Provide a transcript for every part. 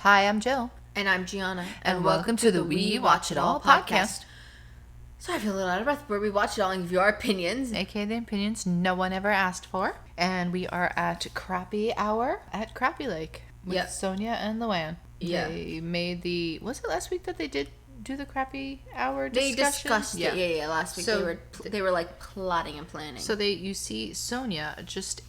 Hi, I'm Jill. And I'm Gianna. And welcome to the We Watch It All podcast. So I feel a little out of breath, where we watch it all and give you our opinions. AKA the opinions no one ever asked for. And we are at Crappie Hour at Crappie Lake with Sonja and Luann. Yeah. They made was it last week that they did do the Crappie Hour discussion? They discussed it. Yeah. Last week so, they were like plotting and planning. So you see Sonja just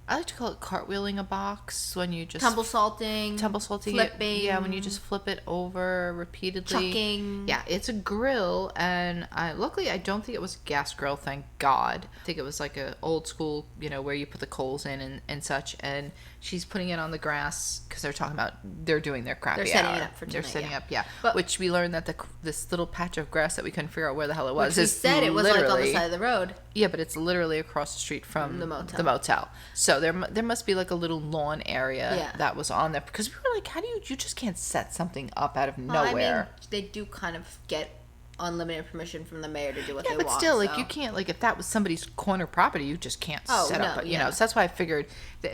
I like to call it cartwheeling a box when you just... Tumble salting, flipping. Yeah, when you just flip it over repeatedly. Chucking. Yeah, it's a grill, and luckily I don't think it was a gas grill, thank God. I think it was like a old school, where you put the coals in and such, and she's putting it on the grass because they're talking about they're doing their Crappie Hour. They're setting it up for tonight. They're setting up, But, which we learned that this little patch of grass that we couldn't figure out where the hell it was. Which we said it was like on the side of the road. Yeah, but it's literally across the street from the motel. So there must be like a little lawn area that was on there, because we were like, how do you just can't set something up out of nowhere? I mean, they do kind of get unlimited permission from the mayor to do what they want. Yeah, but still, like, you can't, like, if that was somebody's corner property, you just can't set up, so that's why I figured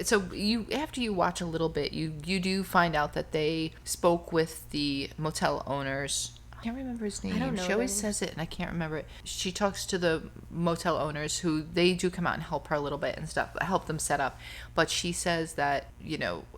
so after you watch a little bit, you do find out that they spoke with the motel owners. I can't remember his name. I don't know. She always says it, and I can't remember it. She talks to the motel owners, who they do come out and help her a little bit and stuff, help them set up. But she says that,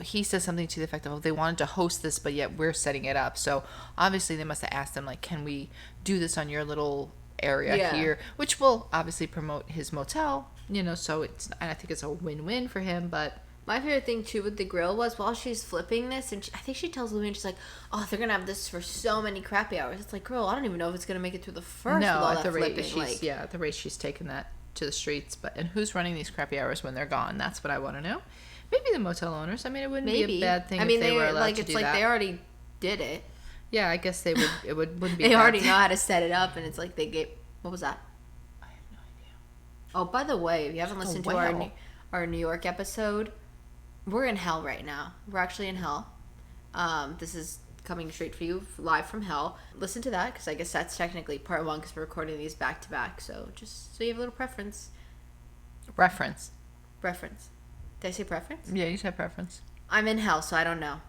he says something to the effect of, they wanted to host this, but yet we're setting it up. So obviously they must have asked them, like, can we do this on your little area here? Which will obviously promote his motel, so and I think it's a win-win for him, but... My favorite thing, too, with the grill was while she's flipping this, and I think she tells Luann, she's like, oh, they're going to have this for so many Crappie Hours. It's like, girl, I don't even know if it's going to make it through the first with all that flipping. At the rate she's taken that to the streets. And who's running these Crappie Hours when they're gone? That's what I want to know. Maybe the motel owners. I mean, it wouldn't be a bad thing if they were allowed to do that. It's like they already did it. Yeah, I guess they would. It wouldn't be They already know how to set it up, and it's like they get... What was that? I have no idea. Oh, by the way, if you haven't listened to our New York episode... We're in hell right now. We're actually in hell. This is coming straight for you, live from hell. Listen to that, because I guess that's technically part one, because we're recording these back to back. So just so you have a little preference. Reference. Did I say preference? Yeah, you said preference. I'm in hell, so I don't know.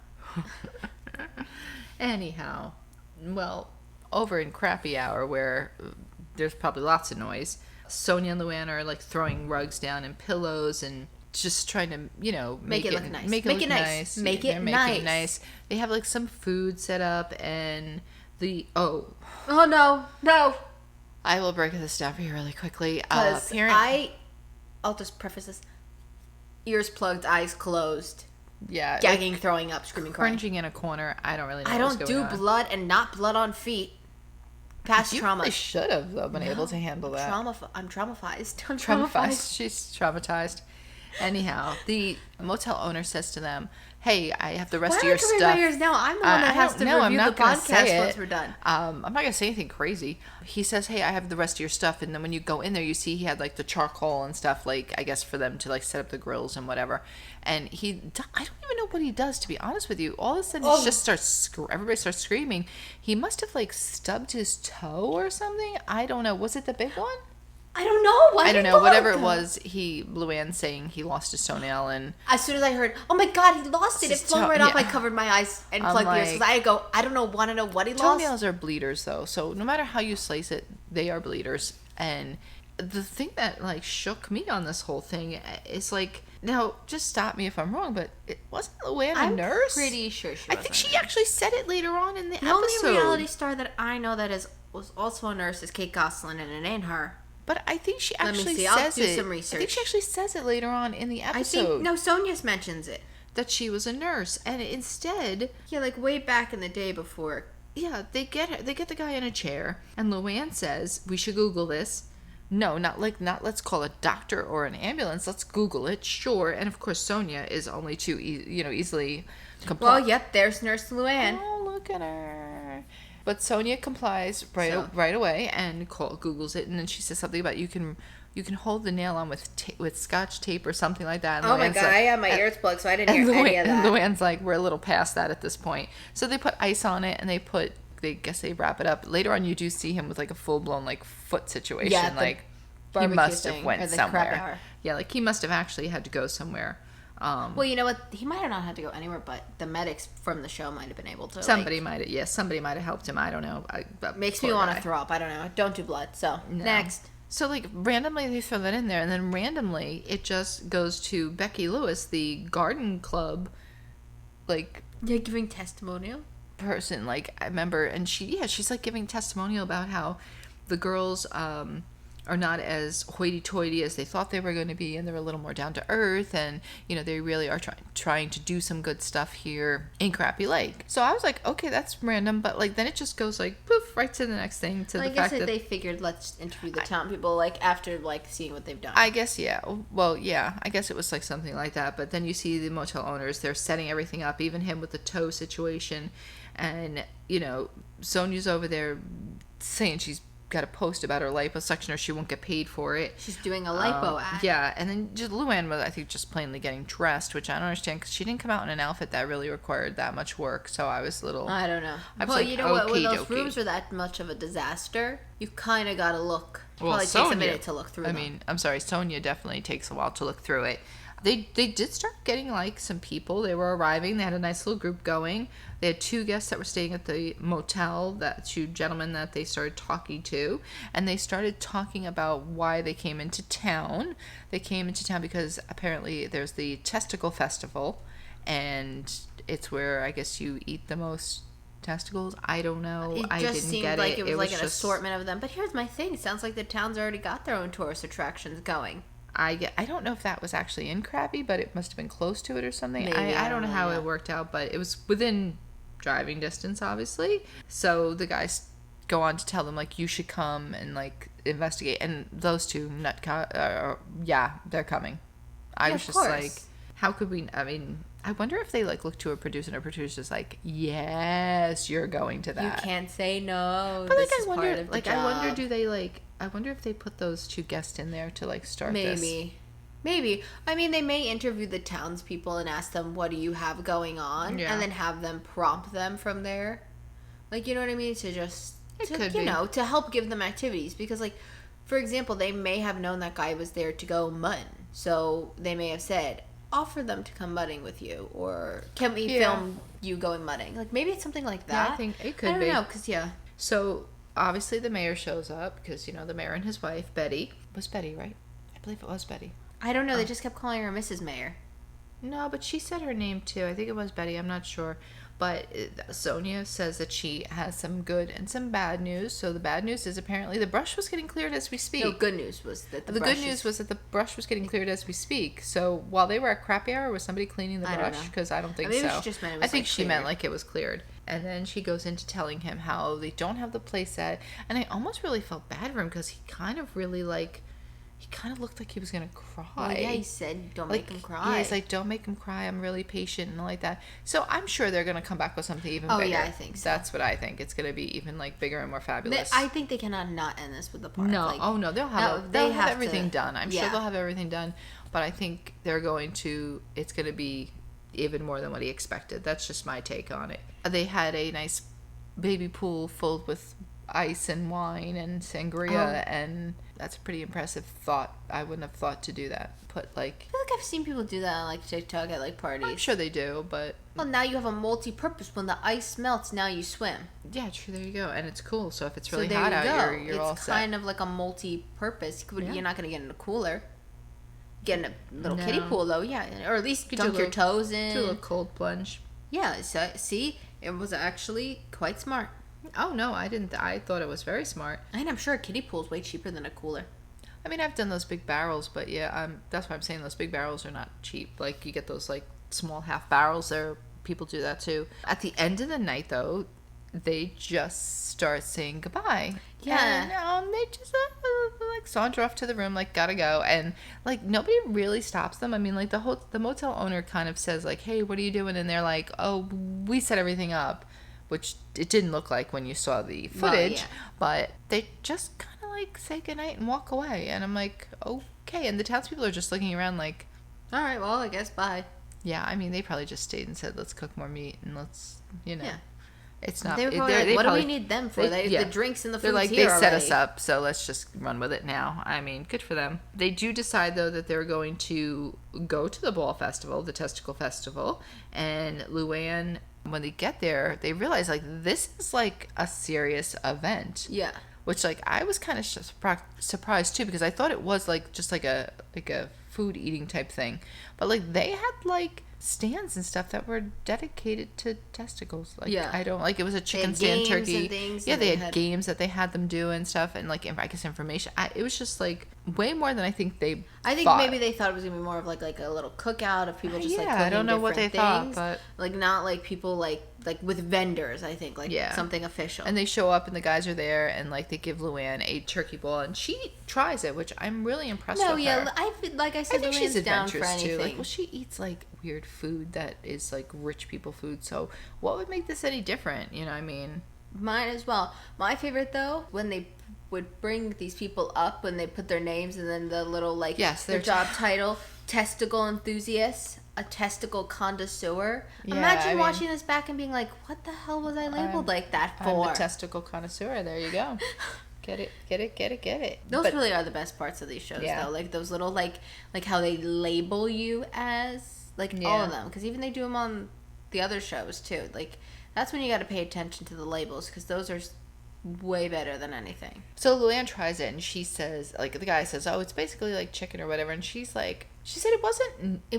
Anyhow, well, over in Crappie Hour, where there's probably lots of noise, Sonja and Luann are like throwing rugs down and pillows and just trying to, make it look nice. Make it nice. They have like some food set up, and oh no. I will break this down for you really quickly. Because I'll just preface this: ears plugged, eyes closed. Yeah, gagging, like, throwing up, screaming, cringing in a corner. I don't really know. I don't do blood, and not blood on feet. Past trauma. They should have though been able to handle that. I'm traumatized. She's traumatized. Anyhow, the motel owner says to them, hey, I have the rest of your stuff. Why am I covering my ears now? I'm the one that has to review the podcast once we're done. I'm not going to say anything crazy. He says, hey, I have the rest of your stuff. And then when you go in there, you see he had like the charcoal and stuff, like, I guess for them to like set up the grills and whatever. And I don't even know what he does, to be honest with you. All of a sudden, he just everybody starts screaming. He must have like stubbed his toe or something. I don't know. Was it the big one? I don't know. I don't know. Whatever it was, Luann saying he lost his toenail, and as soon as I heard, oh my God, he lost it! It flung right off. I covered my eyes and plugged the ears because I don't know, want to know what he lost. Toenails are bleeders, though, so no matter how you slice it, they are bleeders. And the thing that like shook me on this whole thing is like, now just stop me if I'm wrong, but it wasn't Luann a nurse? I'm pretty sure she was. I think she actually said it later on in the episode. The only reality star that I know that was also a nurse is Kate Gosselin, and it ain't her. But I think she actually says I'll do some research. I think she actually says it later on in the episode. Sonja mentions it. That she was a nurse, and instead... Yeah, like way back in the day before. Yeah, they get the guy in a chair, and Luann says, we should Google this. No, not let's call a doctor or an ambulance. Let's Google it, sure. And of course, Sonja is only too easily comply. Well, yep, there's Nurse Luann. Oh, look at her. But Sonja complies right away and Googles it, and then she says something about you can hold the nail on with Scotch tape or something like that. And oh my God, I had my ears plugged, so I didn't hear any of that. And Luann's like, we're a little past that at this point. So they put ice on it, and they wrap it up. Later on, you do see him with like a full blown like foot situation. Yeah, like he must have went somewhere. Yeah, like he must have actually had to go somewhere. Well, you know what? He might have not had to go anywhere, but the medics from the show might have been able to. Somebody might have helped him. I don't know. Makes me want to throw up. I don't know. Don't do blood. So, next. So, like, randomly they throw that in there, and then randomly it just goes to Becky Lewis, the garden club, like... You're giving testimonial? Person, like, I remember, and she's, like, giving testimonial about how the girls, are not as hoity-toity as they thought they were going to be, and they're a little more down to earth, and they really are trying to do some good stuff here in Crappie Lake. So I was like, okay, that's random, but like then it just goes like poof right to the next thing, to the fact that they figured let's interview the town people like after like seeing what they've done. I guess I guess it was like something like that. But then you see the motel owners, they're setting everything up, even him with the toe situation, and Sonja's over there saying she's got a post about her liposuction or she won't get paid for it. She's doing a lipo act. Yeah, and then just Luann was, I think, just plainly getting dressed, which I don't understand because she didn't come out in an outfit that really required that much work. So I was a little... I don't know. I was what? When those rooms are that much of a disaster, you kind of got to look. Well, probably takes a minute to look through them. I mean, I'm sorry, Sonja definitely takes a while to look through it. They did start getting, like, some people. They were arriving. They had a nice little group going. They had 2 guests that were staying at the motel, 2 gentlemen that they started talking to. And they started talking about why they came into town. They came into town because apparently there's the Testicle Festival. And it's where, I guess, you eat the most testicles. I don't know. I didn't seemed get like it was like an just... assortment of them. But here's my thing. It sounds like the town's already got their own tourist attractions going. I don't know if that was actually in Crappie, but it must have been close to it or something. Maybe, I don't know how it worked out, but it was within driving distance, obviously. So the guys go on to tell them, like, you should come and, like, investigate. And those 2 they're coming. I was just like, how could we... I mean, I wonder if they, like, look to a producer and a producer's like, yes, you're going to that. You can't say no. But, like, I wonder, do they, like... I wonder if they put those 2 guests in there to, like, start this. Maybe. I mean, they may interview the townspeople and ask them, what do you have going on? Yeah. And then have them prompt them from there. Like, you know what I mean? To just, to help give them activities. Because, like, for example, they may have known that guy was there to go mudding. So they may have said, offer them to come mudding with you. Or can we film you going mudding? Like, maybe it's something like that. Yeah, I think it could be. I don't know, because, So... Obviously, the mayor shows up because, the mayor and his wife, Betty. Was Betty, right? I believe it was Betty. I don't know. They just kept calling her Mrs. Mayor. No, but she said her name, too. I think it was Betty. I'm not sure. But Sonja says that she has some good and some bad news. So the bad news is apparently the brush was getting cleared as we speak. No, good news was that the good news was that the brush was getting cleared as we speak. So while they were at Crappie Hour, was somebody cleaning the brush? Because I don't think so. She just meant it was, I think she meant like it was cleared. And then she goes into telling him how they don't have the place set. And I almost really felt bad for him because he kind of really he kind of looked like he was going to cry. Well, yeah, he said, don't make him cry. Yeah, he's like, don't make him cry. I'm really patient and all like that. So I'm sure they're going to come back with something even bigger. Oh, yeah, I think so. That's what I think. It's going to be even, bigger and more fabulous. I think they cannot not end this with the park. No. They'll have everything done. I'm sure they'll have everything done. But I think it's going to be even more than what he expected. That's just my take on it. They had a nice baby pool filled with ice and wine and sangria, and that's a pretty impressive thought. I wouldn't have thought to do that. I feel like I've seen people do that on TikTok at parties. I'm sure they do, but well, now you have a multi-purpose. When the ice melts, now you swim. Yeah, true. There you go, and it's cool. So if it's really hot out, you're all set. It's kind of like a multi-purpose. You're not going to get in a cooler. Get in a little kiddie pool though, yeah, or at least dunk your toes in. Do a little cold plunge. Yeah. So see, it was actually quite smart. Oh, no, I didn't. I thought it was very smart. And I'm sure a kiddie pool is way cheaper than a cooler. I mean, I've done those big barrels, but yeah, that's why I'm saying those big barrels are not cheap. Like, you get those, small half barrels there. People do that, too. At the end of the night, though, they just start saying goodbye. Yeah. And they just, saunter off to the room, gotta go. And, nobody really stops them. I mean, the motel owner kind of says, hey, what are you doing? And they're like, oh, we set everything up. Which it didn't look like when you saw the footage, but they just kind of say goodnight and walk away. And I'm like, okay. And the townspeople are just looking around all right, well, I guess bye. Yeah, I mean, they probably just stayed and said, let's cook more meat and let's, Yeah. It's not. They were probably like, what do we need them for? The drinks and the food's they're like, here they set already. us up, so let's just run with it now. I mean, good for them. They do decide, though, that they're going to go to the ball festival, the testicle festival, and Luann, when they get there, they realize, like, this is, like, a serious event. Yeah. Which, like, I was kind of surprised, too, because I thought it was, like, just like a food eating type thing. But, like, they had, like, stands and stuff that were dedicated to testicles. Like, yeah. I don't, like, it was a chicken stand, turkey. And things, yeah, they had games that they had them do and stuff, and, like, I guess information. It was just, like, way more than I think they thought. Maybe they thought it was going to be more of, like a little cookout of people just, like, cooking I don't know what they things. thought, but... Like, not, like, people, like with vendors, I think, like, something official. And they show up, and the guys are there, and, like, they give Luann a turkey ball, and she tries it, which I'm really impressed with her. I feel, like I said, I think she's down for adventurous, anything. too. Like, well, she eats, like, weird food that is, like, rich people food, so what would make this any different, you know what I mean? Mine as well. My favorite, though, when they would bring these people up, when they put their names, and then the little, like, their job title, testicle enthusiast, a testicle connoisseur. Yeah, Imagine watching this back and being like, what the hell was I labeled like that for? I'm a testicle connoisseur. There you go. Get it. Those really are the best parts of these shows, though. Like, those little, like how they label you as, like, all of them. Because even they do them on the other shows, too. Like, that's when you got to pay attention to the labels, because those are way better than anything. So Luann tries it, and she says, like, the guy says, oh, it's basically like chicken or whatever, and she's like, she said it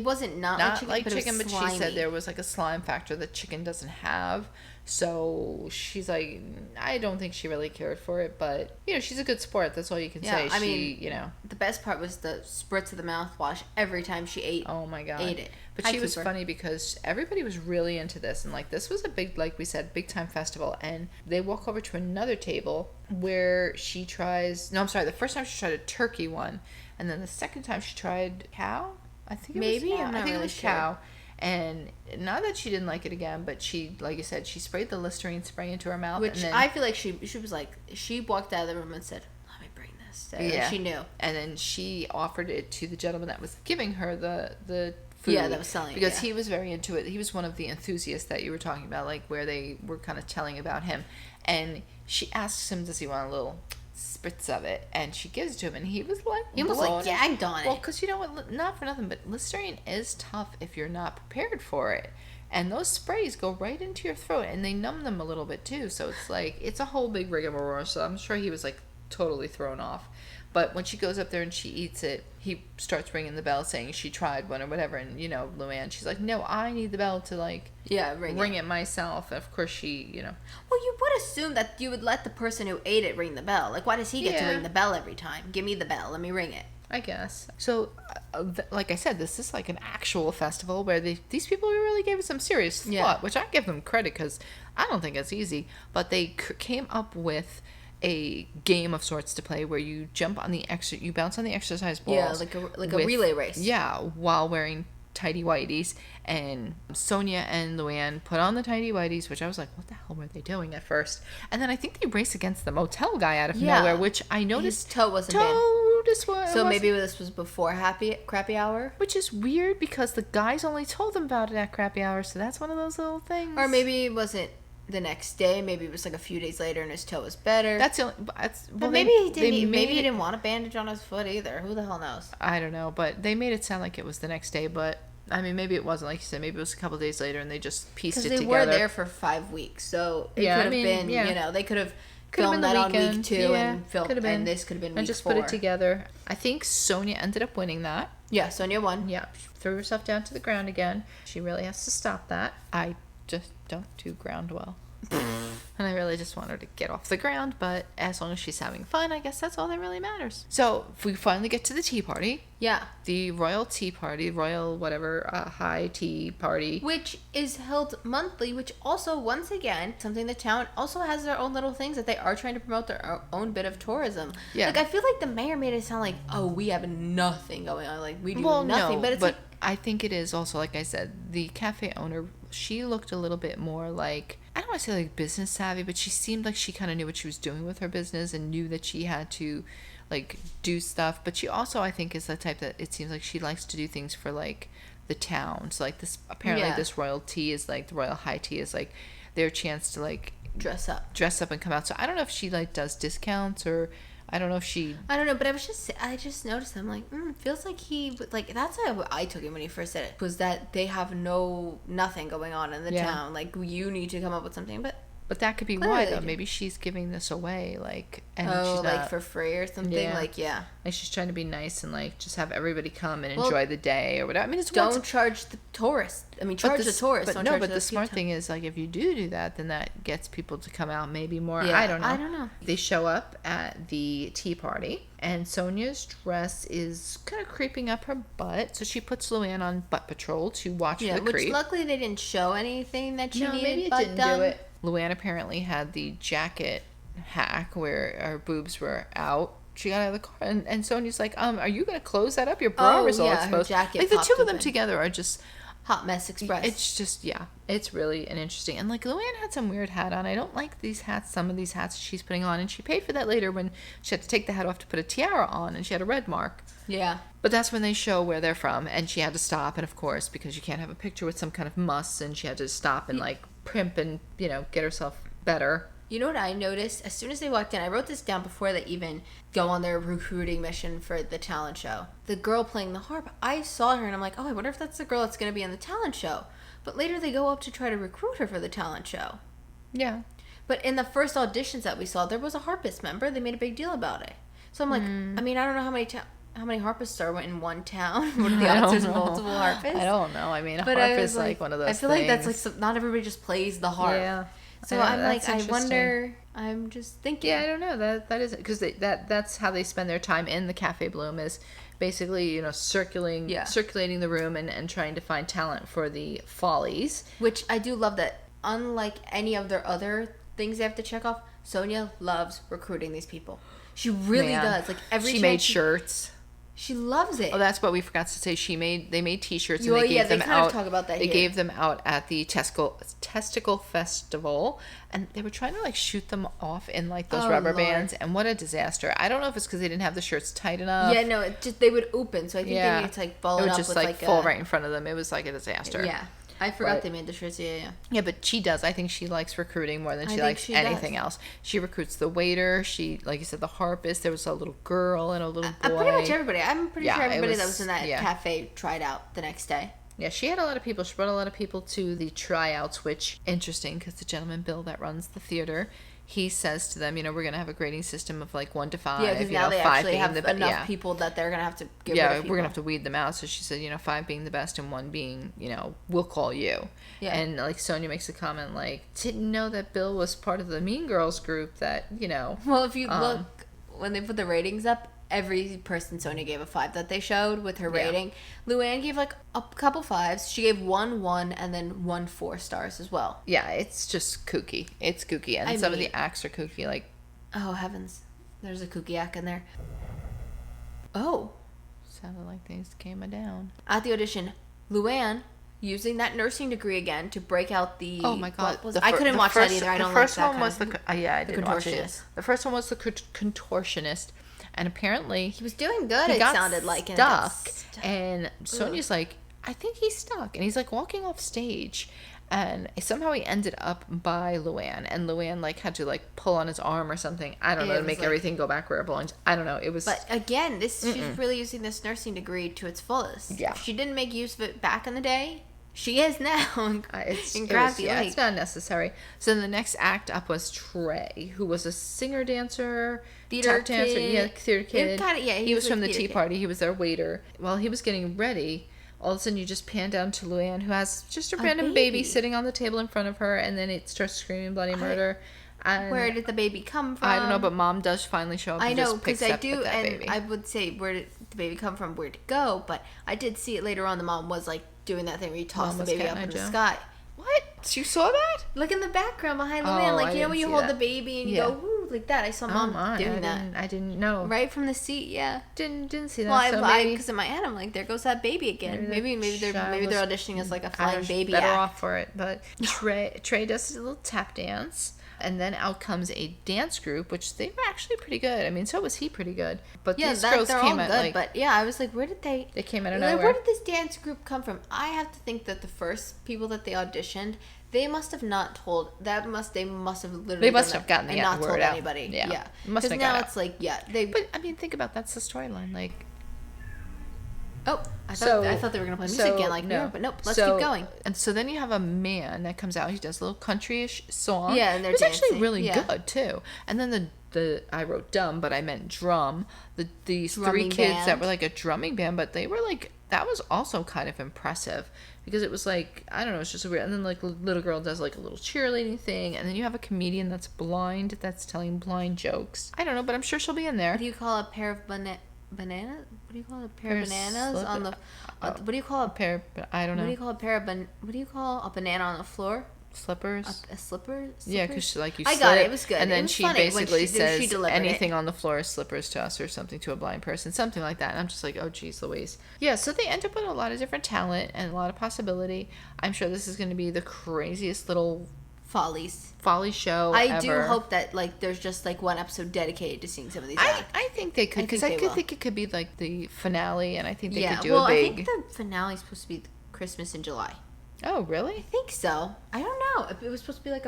wasn't not like chicken, but she said there was, like, a slime factor that chicken doesn't have. So she's like, I don't think she really cared for it, but, you know, she's a good sport. That's all you can say. I mean, you know, the best part was the spritz of the mouthwash every time she ate. Oh my god, ate it. But she was funny because everybody was really into this, and, like, this was a big, like we said, big time festival. And they walk over to another table where she tries. No, I'm sorry. The first time she tried a turkey one, and then the second time she tried cow. I think it was cow. I'm not really it was sure. Cow. And not that she didn't like it again, but she, like you said, she sprayed the Listerine spray into her mouth. Which and then, I feel like she was like, she walked out of the room and said, let me bring this. Like, she knew. And then she offered it to the gentleman that was giving her the food. Yeah, that was selling it. Because he was very into it. He was one of the enthusiasts that you were talking about, like, where they were kind of telling about him. And she asks him, does he want a little spritz of it? And she gives it to him, and he was like, he almost like gagged on it. Well, because you know what, not for nothing, but Listerine is tough if you're not prepared for it. And those sprays go right into your throat, and they numb them a little bit too. So it's like, it's a whole big rigmarole. So I'm sure he was, like, totally thrown off. But when she goes up there and she eats it, he starts ringing the bell saying she tried one or whatever. And, you know, Luann, she's like, no, I need the bell to, like, ring it myself. And of course she, you know. Well, you would assume that you would let the person who ate it ring the bell. Like, why does he get to ring the bell every time? Give me the bell. Let me ring it. I guess. So, like I said, this is like an actual festival where these people really gave it some serious thought, which I give them credit because I don't think it's easy. But they came up with a game of sorts to play where you jump on you bounce on the exercise balls. Yeah, like a relay race. Yeah, while wearing tighty whities. And Sonja and Luann put on the tighty whities, which I was like, what the hell were they doing at first? And then I think they race against the motel guy out of nowhere, which I noticed his toe wasn't banned. So maybe this was before Crappie Hour? Which is weird because the guys only told them about it at Crappie Hour, so that's one of those little things. Or maybe it wasn't the next day. Maybe it was like a few days later and his toe was better. That's the only... But maybe he didn't. Maybe he didn't want a bandage on his foot either. Who the hell knows? I don't know, but they made it sound like it was the next day, but... I mean, maybe it wasn't, like you said. Maybe it was a couple days later, and they just pieced it together. Because they were there for 5 weeks, so it could have been, you know, they could have filmed that on week 2 and filmed, and this could have been week 4. And just put it together. I think Sonja ended up winning that. Yeah, Sonja won. Yeah, she threw herself down to the ground again. She really has to stop that. I just don't do ground well. And I really just want her to get off the ground, but as long as she's having fun, I guess that's all that really matters. So, if we finally get to the tea party. Yeah. The royal tea party, royal whatever, high tea party. Which is held monthly, which also, once again, something the town also has their own little things that they are trying to promote their own bit of tourism. Yeah. Like, I feel like the mayor made it sound like, oh, we have nothing going on. Like, we do nothing. No, but it's like... I think it is also, like I said, the cafe owner, she looked a little bit more like, I don't want to say like business savvy, but she seemed like she kind of knew what she was doing with her business and knew that she had to, like, do stuff. But she also, I think, is the type that it seems like she likes to do things for, like, the town. So like this, apparently this royal tea is like, the royal high tea is like their chance to like dress up and come out. So I don't know if she like does discounts, or I don't know if she... I don't know, but I just noticed, I'm like, feels like he, like, that's how I took it when he first said it, was that they have nothing going on in the town. Like, you need to come up with something, But that could be why, though. Maybe she's giving this away, like, and she's like not, for free or something. Yeah. Like, yeah. Like, she's trying to be nice and, like, just have everybody come and enjoy the day or whatever. I mean, it's don't charge the tourists. I mean, charge the tourists. But no, but the smart thing is, like, if you do that, then that gets people to come out maybe more. Yeah, I don't know. I don't know. They show up at the tea party, and Sonja's dress is kind of creeping up her butt, so she puts Luann on butt patrol to watch for the creep. Which luckily they didn't show anything that she needed. Maybe it butt didn't done. do it. Luann apparently had the jacket hack where her boobs were out. She got out of the car, and Sonja's like, are you going to close that up? Your bra was all exposed. Jacket like, the two of them open. together are just... Hot Mess Express. It's just, it's really an interesting... And, like, Luann had some weird hat on. I don't like these hats, some of these hats she's putting on, and she paid for that later when she had to take the hat off to put a tiara on, and she had a red mark. Yeah. But that's when they show where they're from, and she had to stop, and of course, because you can't have a picture with some kind of muss, and she had to stop and, like, primp and, get herself better. You know what I noticed? As soon as they walked in, I wrote this down before they even go on their recruiting mission for the talent show. The girl playing the harp, I saw her and I'm like, I wonder if that's the girl that's going to be on the talent show. But later they go up to try to recruit her for the talent show. Yeah. But in the first auditions that we saw, there was a harpist, remember? They made a big deal about it. So I'm like, I mean, I don't know how many harpists are in one town. What are the odds there's multiple harpists? I don't know. I mean, a harp is like one of those things. I feel like that's like not everybody just plays the harp. Yeah. So I'm like, I wonder. I'm just thinking. Yeah, I don't know. That isn't, because that's how they spend their time in the Cafe Bloom, is basically circulating the room and trying to find talent for the Follies. Which I do love that. Unlike any of their other things they have to check off, Sonja loves recruiting these people. She really does. Like she made shirts. She loves it. Oh, that's what we forgot to say. They made T-shirts, and they gave them out. Talk about that. They gave them out at the Testicle Festival, and they were trying to shoot them off in those rubber bands. And what a disaster! I don't know if it's because they didn't have the shirts tight enough. Yeah, no, they would open, so I think they needed to follow it up with fall right in front of them. It was like a disaster. Yeah. I forgot they made the shirts. Yeah, but she does. I think she likes recruiting more than she likes anything else. She recruits the waiter. She, like you said, the harpist. There was a little girl and a little boy. Pretty much everybody. I'm pretty sure everybody that was in that cafe tried out the next day. Yeah, she had a lot of people. She brought a lot of people to the tryouts, which, interesting, because the gentleman, Bill, that runs the theater, he says to them, we're going to have a grading system of 1 to 5. Yeah, because now they actually have enough people that they're going to have to get rid of people. We're going to have to weed them out. So she said, 5 being the best and 1 being, we'll call you. Yeah. And Sonja makes a comment didn't know that Bill was part of the Mean Girls group that, Well, if you look, when they put the ratings up, every person Sonja gave a 5 that they showed with her rating. Luann gave a couple 5s. She gave 1, and then 1 4 stars as well. Yeah, it's just kooky. It's kooky. And some of the acts are kooky. Oh, heavens. There's a kooky act in there. Oh. Sounded like things came down. At the audition, Luann, using that nursing degree again to break out the... Oh, my God. I couldn't watch that either. I don't like that kind of... I didn't watch it. The first one was the contortionist. And apparently... He was doing good, it sounded like. Stuck. And Sonja's like, I think he's stuck. And he's walking off stage. And somehow he ended up by Luann. And Luann had to pull on his arm or something. I don't know, to make everything go back where it belongs. I don't know. It was... But again, she's really using this nursing degree to its fullest. Yeah. If she didn't make use of it back in the day, she is now. It's not necessary. So the next act up was Trey, who was a singer, dancer, theater dancer. Yeah, theater kid. He was from the tea party. He was their waiter. While he was getting ready, all of a sudden you just pan down to Luann, who has just a random baby sitting on the table in front of her, and then it starts screaming bloody murder. And where did the baby come from? I don't know, but Mom does finally show up. I know, because I do, and baby. I would say, where did the baby come from? Where'd it go? But I did see it later on. The mom was doing that thing where you toss the baby up in the sky. What? You saw that? Look in the background behind Luann. When you hold the baby and you go, woo, like that. I saw Mom doing that. I didn't know. Right from the seat, yeah. Didn't see that. Well, because in my head, I'm like, there goes that baby again. Maybe they're auditioning as a flying baby better off for it. But Trey does his little tap dance. And then out comes a dance group, which they were actually pretty good. I mean, so was he pretty good. But Yeah, these girls they're came all at good. like... But yeah, I was like, where did they... They came out of Like, nowhere. where did this dance group come from? I have to think that the first people that they auditioned, they must have not told... They must have literally... They must have gotten the and not word told out. anybody. Yeah. Must Because have now got it's like, they... But, I mean, think about that's the storyline. Like... Oh, I thought they were gonna play music again, like no, but nope. Let's keep going. And so then you have a man that comes out. He does a little country-ish song. Yeah, and they're it's actually dancing. really good too. And then the I wrote dumb, but I meant drum. These Drumming 3 kids band. that were like a drumming band, but they were like that was also kind of impressive because it was like I don't know, it's just weird. And then like little girl does like a little cheerleading thing, and then you have a comedian that's blind that's telling blind jokes. I don't know, but I'm sure she'll be in there. What do you call a pair of bananas? What do you call a pair of bananas on the? What do you call a pair? I don't know. What do you call a pair of what do you call a banana on the floor? Slippers. A slipper? Yeah, because like you. I got it. It was good. And then she basically says she anything on the floor is slippers to us or something to a blind person, something like that. And I'm just like, oh geez, Louise. Yeah, so they end up with a lot of different talent and a lot of possibility. I'm sure this is going to be the craziest little folly show I do ever. hope that like there's just like one episode dedicated to seeing some of these. I think they could because I think it could be like the finale, and I think they could do a big. I think the finale is supposed to be Christmas in July. Oh really? I think so. I don't know. It was supposed to be like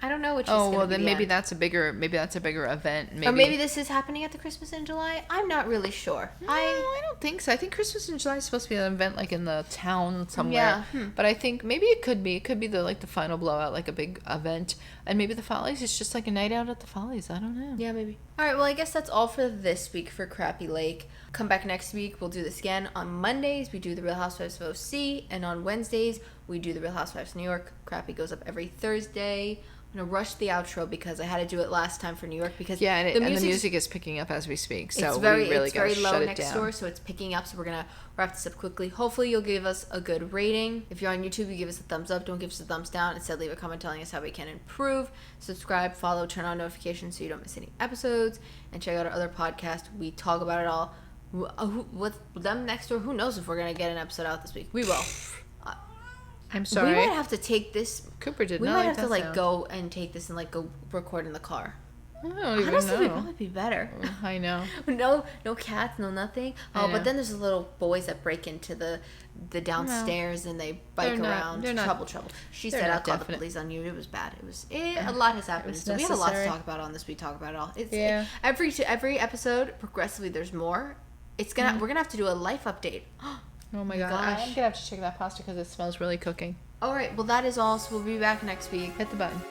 I don't know which. Oh well, then maybe that's a bigger event. Maybe. Or maybe this is happening at the Christmas in July. I'm not really sure. No, I don't think so. I think Christmas in July is supposed to be an event like in the town somewhere. Yeah. But I think maybe it could be. It could be the final blowout, like a big event, and maybe the Follies is just like a night out at the Follies. I don't know. Yeah, maybe. All right. Well, I guess that's all for this week for Crappie Lake. Come back next week. We'll do this again. On Mondays, we do the Real Housewives of OC, and on Wednesdays, we do the Real Housewives of New York. Crappie goes up every Thursday. I'm going to rush the outro because I had to do it last time for New York because and the music is picking up as we speak. So it's very, we really got to shut it down. It's very low next door, so it's picking up. So we're going to wrap this up quickly. Hopefully you'll give us a good rating. If you're on YouTube, you give us a thumbs up. Don't give us a thumbs down. Instead, leave a comment telling us how we can improve. Subscribe, follow, turn on notifications so you don't miss any episodes. And check out our other podcast. We talk about it all. With them next door, who knows if we're going to get an episode out this week. We will. I'm sorry. We might have to take this. Cooper did we not might like have to sound. go and take this and go record in the car. I don't even Honestly, know. would probably be better. I know. No cats, no nothing. But then there's the little boys that break into the downstairs and they bike around. They're not trouble. She said, "I'll call the police on you." It was bad. A lot has happened. So we have a lot to talk about on this. We talk about it all. Every episode, progressively, there's more. We're gonna have to do a life update. Oh my god! I'm gonna have to check that pasta because it smells really cooking. All right. Well, that is all. So we'll be back next week. Hit the button.